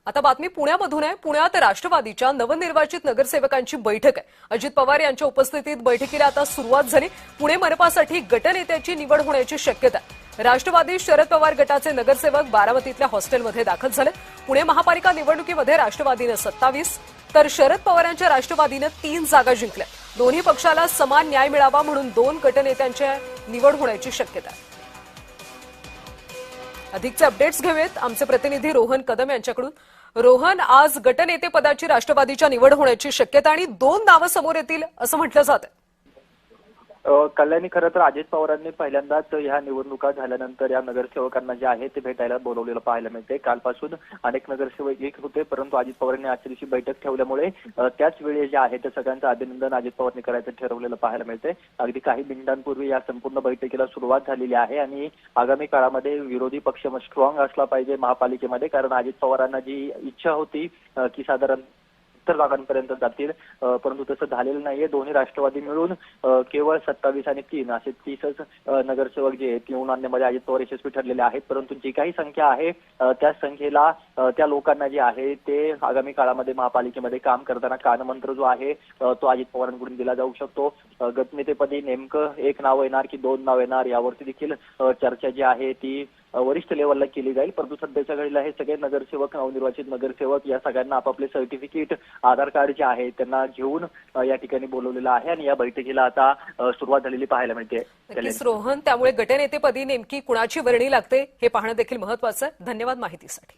आता बातमी पुण्यामधून आहे। पुण्यात राष्ट्रवादीच्या नवनिर्वाचित नगरसेवकांची बैठक आहे। अजित पवार यांच्या उपस्थितीत बैठकीला आता सुरुवात झाली। पुणे मनपासाठी गटनेत्याची निवड होण्याची शक्यता आहे। राष्ट्रवादी शरद पवार गटाचे नगरसेवक बारामतीतल्या हॉस्टेलमध्ये दाखल झाले। पुणे महापालिका निवडणुकीमध्ये राष्ट्रवादीने 27 तर शरद पवारांच्या राष्ट्रवादीने 3 जागा जिंकल्या। दोन्ही पक्षाला समान न्याय मिळावा म्हणून 2 गटनेत्यांच्या निवड होण्याची शक्यता आहे। अधिकचे अपडेट्स घेऊयात आमचे प्रतिनिधी रोहन कदम यांच्याकडून। रोहन, आज गटनेतेपदाची राष्ट्रवादीच्या निवड होण्याची शक्यता आणि 2 नावं समोर येतील असं म्हटलं जातं। कल्याणी, खरं तर अजित पवारांनी पहिल्यांदाच ह्या निवडणुका झाल्यानंतर या नगरसेवकांना जे आहे ते भेटायला बोलवलेलं पाहायला मिळते। कालपासून अनेक नगरसेवक येत होते, परंतु अजित पवारांनी आजच्या दिवशी बैठक ठेवल्यामुळे त्याच वेळी जे आहे ते सगळ्यांचं अभिनंदन अजित पवारांनी करायचं ठरवलेलं पाहायला मिळते। अगदी काही मिनिटांपूर्वी या संपूर्ण बैठकीला सुरुवात झालेली आहे आणि आगामी काळामध्ये विरोधी पक्ष स्ट्रॉंग असला पाहिजे महापालिकेमध्ये, कारण अजित पवारांना जी इच्छा होती की साधारण 70 जागांपर्यंत जातील, परंतु तसं झालेलं नाहीये। दोन्ही राष्ट्रवादी मिळून केवळ 27 आणि 3 असे 30च नगरसेवक जे आहेत निवडून आणण्यामध्ये अजित पवार यशस्वी ठरलेले आहेत। परंतु जी काही संख्या आहे त्या संख्येला त्या लोकांना जे आहे ते आगामी काळामध्ये महापालिकेमध्ये काम करताना कानमंत्र जो आहे तो अजित पवारांकडून दिला जाऊ शकतो। गटनेतेपदी नेमकं 1 नाव येणार की 2 नाव येणार यावरती देखील चर्चा जी आहे ती वरिष्ठ लेवलला केली जाईल। परंतु सध्याच्या घडीला हे सगळे नगरसेवक, नवनिर्वाचित नगरसेवक या सगळ्यांना आपापले सर्टिफिकेट, आधार कार्ड जे आहे त्यांना घेऊन या ठिकाणी बोलवलेलं आहे आणि या बैठकीला आता सुरुवात झालेली पाहायला मिळते। नक्कीच रोहन, त्यामुळे गटनेतेपदी नेमकी कुणाची वर्णी लागते हे पाहणं देखील महत्त्वाचं आहे। धन्यवाद माहितीसाठी।